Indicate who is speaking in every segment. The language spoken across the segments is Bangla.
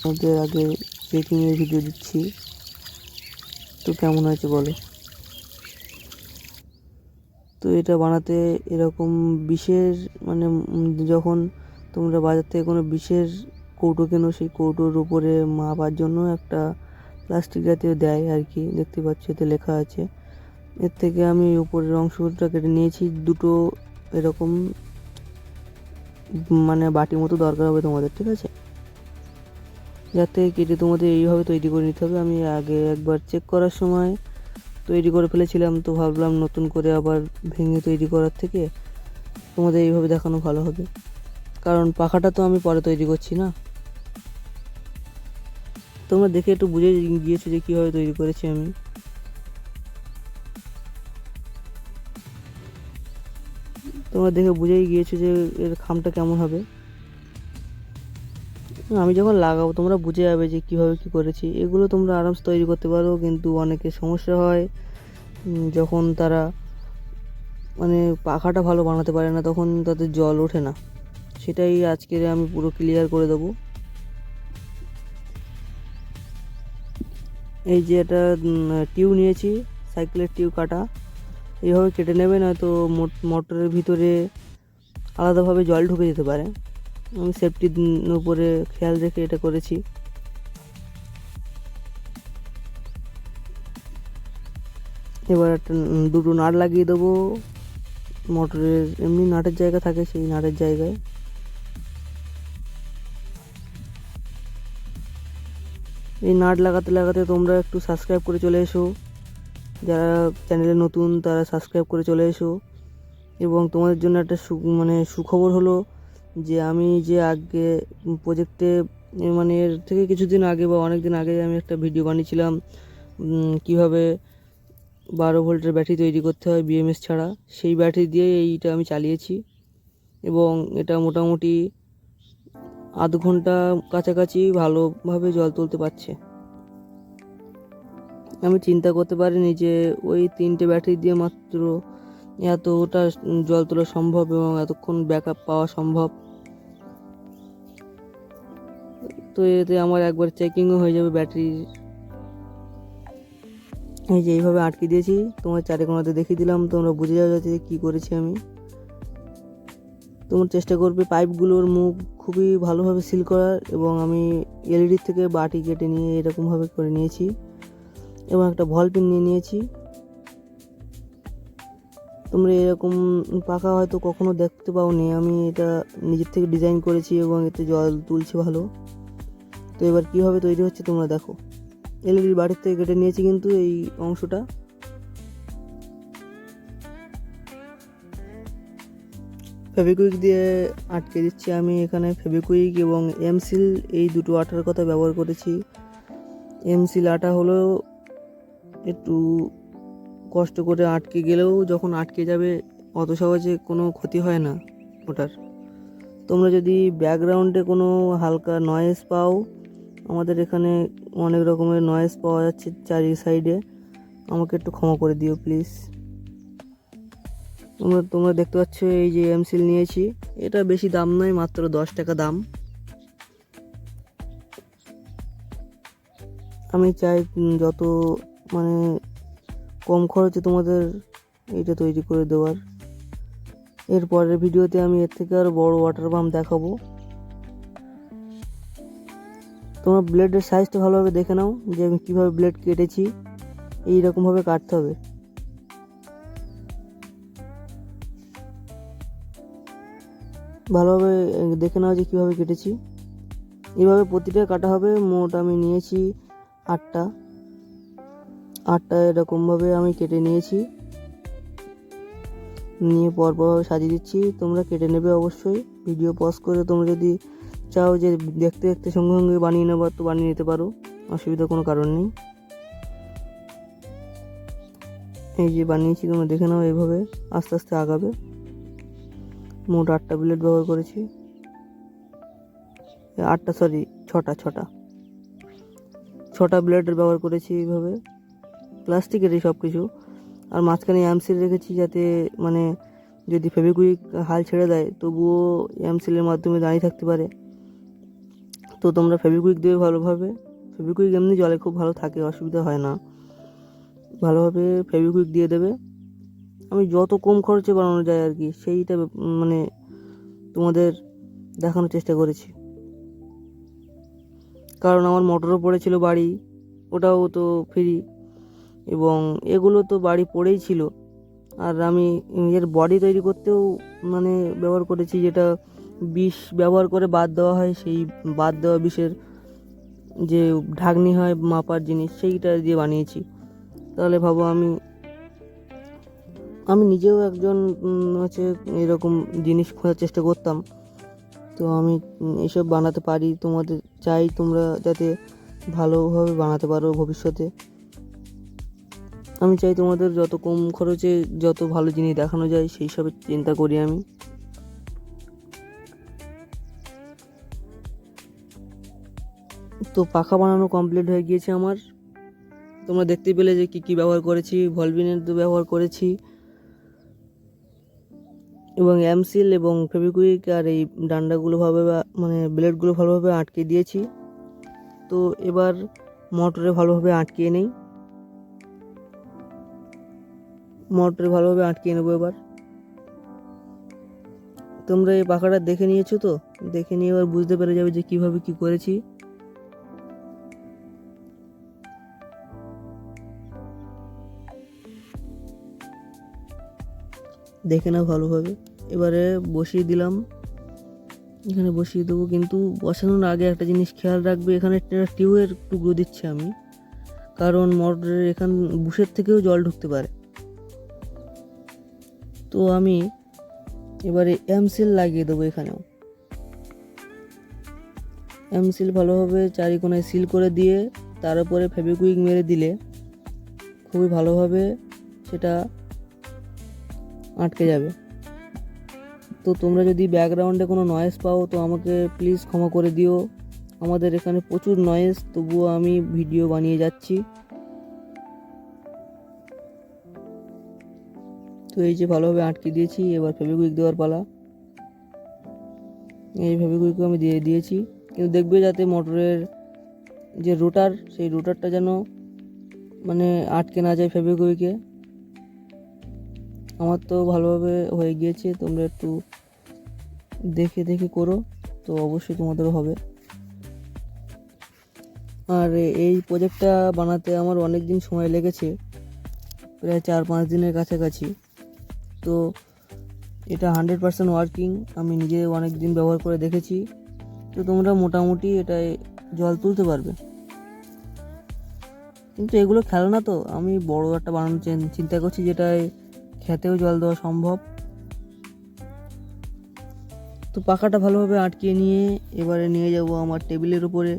Speaker 1: তোমাদের আগে চেকিংয়ের ভিডিও দিচ্ছি, তো কেমন হয়েছে বলো। তো এটা বানাতে এরকম বিষের মানে যখন তোমরা বাজার থেকে কোনো বিষের কৌটো কেনো, সেই কৌটোর উপরে মাপার জন্য একটা প্লাস্টিক জাতীয় দেয় আর কি, দেখতে পাচ্ছ এতে লেখা আছে। এর থেকে আমি উপরের অংশটা কেটে নিয়েছি দুটো, এরকম মানে বাটি মতো দরকার হবে তোমাদের, ঠিক আছে। যাতে কেটে তোমাদের এইভাবে তৈরি করে নিতে হবে। আমি আগে একবার চেক করার সময় তৈরি করে ফেলেছিলাম, তো ভাবলাম নতুন করে আবার ভেঙে তৈরি করার থেকে তোমাদের এইভাবে দেখানো ভালো হবে, কারণ পাখাটা তো আমি পরে তৈরি করছি না। তোমরা দেখে একটু বুঝে গিয়েছো যে কীভাবে তৈরি করেছি আমি। তোমরা দেখে বুঝেই গিয়েছো যে এর খামটা কেমন হবে। আমি যখন লাগাবো তোমরা বুঝে যাবে যে কীভাবে কী করেছি। এগুলো তোমরা আরামসে তৈরি করতে পারো, কিন্তু অনেকের সমস্যা হয় যখন তারা মানে পাখাটা ভালো বানাতে পারে না, তখন তাদের জল ওঠে না। সেটাই আজকের আমি পুরো ক্লিয়ার করে দেবো। এই যে এটা টিউ নিয়েছি, সাইকেলের টিউ কাটা, এইভাবে কেটে নেবে, নয়তো মোটরের ভিতরে আলাদাভাবে জল ঢুকে যেতে পারে। আমি সেফটির উপরে খেয়াল রেখে এটা করেছি। এবার একটা দুটো নাট লাগিয়ে দেবো মোটরের, এমনি নাটের জায়গা থাকে সেই নাটের জায়গায়। এই নাট লাগাতে লাগাতে তোমরা একটু সাবস্ক্রাইব করে চলে এসো, যারা চ্যানেলে নতুন তারা সাবস্ক্রাইব করে চলে এসো। এবং তোমাদের জন্য একটা সুখবর হলো যে আমি যে আগে প্রজেক্টে মানে এর থেকে কিছুদিন আগে বা অনেক দিন আগে আমি একটা ভিডিও বানিয়েছিলাম কিভাবে 12 ভোল্টের ব্যাটারি তৈরি করতে হয় বিএমএস ছাড়া। সেই ব্যাটারি দিয়ে এইটা আমি চালিয়েছি এবং এটা মোটামুটি আধ ঘন্টা কাছাকাছি ভালোভাবে জল তুলতে পারছে। আমি চিন্তা করতে পারিনি যে ওই 3টে ব্যাটারি দিয়ে মাত্র এতটা জল তোলা সম্ভব এবং এতক্ষণ ব্যাকআপ পাওয়া সম্ভব। তো এতে আমার একবার চেকিংও হয়ে যাবে ব্যাটারির। এই যে এইভাবে আটকে দিয়েছি, তোমার চারিকোণাতে দেখিয়ে দিলাম, তোমরা বুঝে যাও যাতে কী করেছি আমি। তোমরা চেষ্টা করবে পাইপগুলোর মুখ খুবই ভালোভাবে সিল করার, এবং আমি এলইডি থেকে বাটি কেটে নিয়ে এরকমভাবে করে নিয়েছি এবং একটা ভল পিন নিয়ে নিয়েছি। তোমরা এরকম পাখা হয়তো কখনো দেখতে পাওনি, আমি এটা নিজের থেকে ডিজাইন করেছি এবং এতে জল তুলছে ভালো। তো এবার কীভাবে তৈরি হচ্ছে তোমরা দেখো। এলইডির বাটির থেকে কেটে নিয়েছি কিন্তু এই অংশটা। ফেভিকুইক দিয়ে আটকে দিচ্ছি আমি। এখানে ফেভিকুইক এবং এমসিল এই দুটো আঠার কথা ব্যবহার করেছি। এমসিল আটা হলো একটু কষ্ট করে আটকে গেলেও যখন আটকে যাবে অত সহজে কোনো ক্ষতি হয় না ওটার। তোমরা যদি ব্যাকগ্রাউন্ডে কোনো হালকা নয়েজ পাও, আমাদের এখানে অনেক রকমের নয়েজ পাওয়া যাচ্ছে চারি সাইডে, আমাকে একটু ক্ষমা করে দিও প্লিজ। তোমরা দেখতে পাচ্ছ এই যে এমসিল নিয়েছি, এটা বেশি দাম নয়, মাত্র 10 টাকা দাম। আমি চাই যত মানে কম খরচে তোমাদের এইটা তৈরি করে দেওয়ার। এর পরের ভিডিওতে আমি এর থেকে আরও বড় ওয়াটার পাম্প দেখাবো। তোমরা ব্লেডের সাইজটা ভালোভাবে দেখে নাও যে আমি কীভাবে ব্লেড কেটেছি। এইরকমভাবে কাটতে হবে। ভালোভাবে দেখে নাও যে কীভাবে কেটেছি। এইভাবে প্রতিটা কাটা হবে। মোট আমি নিয়েছি 8টা এরকমভাবে আমি কেটে নিয়েছি, নিয়ে পরপরভাবে সাজিয়ে দিচ্ছি। তোমরা কেটে নেবে অবশ্যই। ভিডিও পজ করে তোমরা যদি চাও যে দেখতে দেখতে সঙ্গে সঙ্গে বানিয়ে নেবার তো বানিয়ে নিতে পারো, অসুবিধা কোনো কারণ নেই। এই যে বানিয়েছি তোমরা দেখে নাও, এইভাবে আস্তে আস্তে আগাবে। মোট 8টা ব্লেড ব্যবহার করেছি, 6টা ব্লেডের ব্যবহার করেছি এইভাবে, প্লাস্টিকেরই সব কিছু। আর মাঝখানে এমসিল রেখেছি যাতে মানে যদি ফেভিকুইক হাল ছেড়ে দেয় তবুও এমসিলের মাধ্যমে দাঁড়িয়ে থাকতে পারে। তো তোমরা ফেভিকুইক দেবে ভালোভাবে। ফেভিকুইক এমনি জলে খুব ভালো থাকে, অসুবিধা হয় না। ভালোভাবে ফেভিকুইক দিয়ে দেবে। আমি যত কম খরচে বানানো যায় আর কি সেইটা মানে তোমাদের দেখানোর চেষ্টা করেছি। কারণ আমার মোটরও পড়েছিল বাড়ি, ওটাও তো ফ্রি, এবং এগুলো তো বাড়ি পড়েই ছিল। আর আমি এর বডি তৈরি করতেও মানে ব্যবহার করেছি, যেটা বিষ ব্যবহার করে বাদ দেওয়া হয়, সেই বাদ দেওয়া বিষের যে ঢাকনি হয় মাপার জিনিস, সেইটা দিয়ে বানিয়েছি। তাহলে ভাবো আমি নিজেও একজন হচ্ছে এরকম জিনিস খোঁজার চেষ্টা করতাম। তো আমি এসব বানাতে পারি। তোমাদের চাই তোমরা যাতে ভালোভাবে বানাতে পারো ভবিষ্যতে। আমি চাই তোমাদের যত কম খরচে যত ভালো জিনিস দেখানো যায় সেই সবের চিন্তা করি আমি। তো পাখা বানানো কমপ্লিট হয়ে গিয়েছে আমার। তোমরা দেখতে পেলে যে কী ব্যবহার করেছি। ভলভিনের তো ব্যবহার করেছি, এবং অ্যামসিল এবং ফেভিকুইক আর এই ডান্ডাগুলো ভালোভাবে মানে ব্লেডগুলো ভালোভাবে আটকে দিয়েছি। তো এবার মোটরে ভালোভাবে আটকিয়ে নেই, মোটরে ভালোভাবে আটকিয়ে নেবো এবার। তোমরা এই পাখাটা দেখে নিয়েছো তো, দেখে নিয়ে এবার বুঝতে পেরে যাবে যে কিভাবে কি করেছি। দেখে নাও ভালোভাবে। এবারে বসিয়ে দিলাম, এখানে বসিয়ে দেবো। কিন্তু বসানোর আগে একটা জিনিস খেয়াল রাখবে, এখানে একটা টিউবের টুকরো দিচ্ছি আমি, কারণ মোটরের এখান বুশের থেকেও জল ঢুকতে পারে। তো আমি এবারে অ্যামসিল লাগিয়ে দেবো এখানেও। অ্যামসিল ভালোভাবে চারিকোনায় সিল করে দিয়ে তার উপরে ফেভিকুইক মেরে দিলে খুবই ভালোভাবে সেটা আটকে যাবে। তো তোমরা যদি ব্যাকগ্রাউন্ডে কোনো নয়েজ পাও তো আমাকে প্লিজ ক্ষমা করে দিও। আমাদের এখানে প্রচুর নয়েজ, তবুও আমি ভিডিও বানিয়ে যাচ্ছি। তো এই যে ভালোভাবে আটকে দিয়েছি, এবার ফেভিকুইক দেওয়ার পালা। এই ফেভিকুইকও আমি দিয়ে দিয়েছি, কিন্তু দেখবে যাতে মোটরের যে রোটার, সেই রোটারটা যেন মানে আটকে না যায় ফেভিকুইকে। আমার তো ভালোভাবে হয়ে গিয়েছে, তোমরা একটু দেখে দেখে করো, তো অবশ্যই তোমাদেরও হবে। আর এই প্রজেক্টটা বানাতে আমার অনেক দিন সময় লেগেছে, প্রায় 4-5 দিনের কাছাকাছি। তো এটা 100% ওয়ার্কিং, আমি নিজে অনেক দিন ব্যবহার করে দেখেছি। তো তোমরা মোটামুটি এটায় জল তুলতে পারবে। কিন্তু এগুলো খেলনা, তো আমি বড় একটা বানানোর চিন্তা করছি, যেটায় খেতেও জল দেওয়া সম্ভব। তো পাখাটা ভালোভাবে আটকিয়ে নিয়ে এবারে নিয়ে যাব আমার টেবিলের উপরে,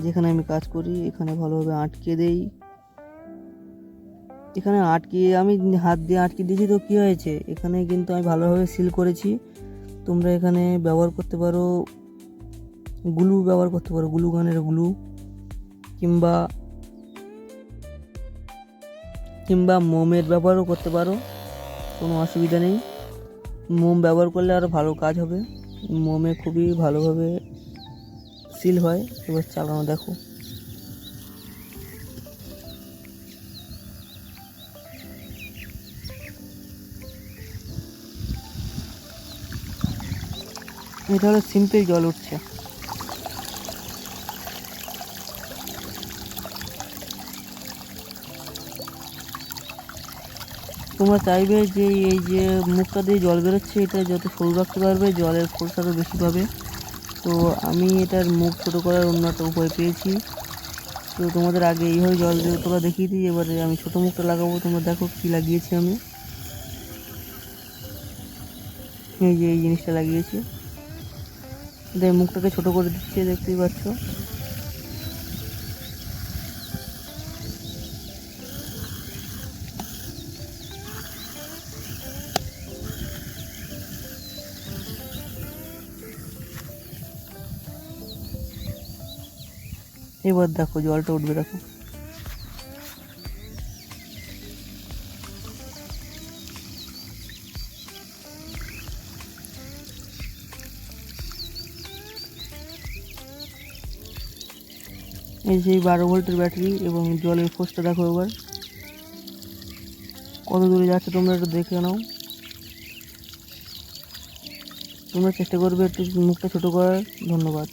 Speaker 1: যেখানে আমি কাজ করি। এখানে ভালোভাবে আটকে দেই। এখানে আটকিয়ে আমি হাত দিয়ে আটকে দিয়েছি, তো কী হয়েছে, এখানে কিন্তু আমি ভালোভাবে সিল করেছি। তোমরা এখানে ব্যবহার করতে পারো গ্লু, ব্যবহার করতে পারো গ্লু গানের গ্লু, কিংবা মোমের ব্যবহারও করতে পারো, কোনো অসুবিধা নেই। মোম ব্যবহার করলে আরও ভালো কাজ হবে, মোমে খুবই ভালোভাবে সিল হয়। এবার চালানো দেখো। এটা হলো সিম্পল জল উঠছে। তোমরা চাইবে যে এই যে মুখটা দিয়ে জল বেরোচ্ছে, এটা যত সরু রাখতে পারবে জলের ফোর্সটাও বেশি পাবে। তো আমি এটার মুখ ছোটো করার অন্য একটা উপায় পেয়েছি। তো তোমাদের আগে এইভাবে জল দিয়ে তোমরা দেখিয়ে দিই। এবারে আমি ছোটো মুখটা লাগাবো, তোমরা দেখো কী লাগিয়েছি আমি। এই যে এই জিনিসটা লাগিয়েছি, এটাই মুখটাকে ছোটো করে দিচ্ছে, দেখতেই পাচ্ছ। এবার দেখো জলটা উঠবে, দেখো। এই সেই 12 ভোল্টের ব্যাটারি এবং জলের ফোর্সটা দেখো এবার কত দূরে যাচ্ছে, তোমরা একটু দেখে নাও। তোমরা চেষ্টা করবে একটু মুখটা ছোট করার। ধন্যবাদ।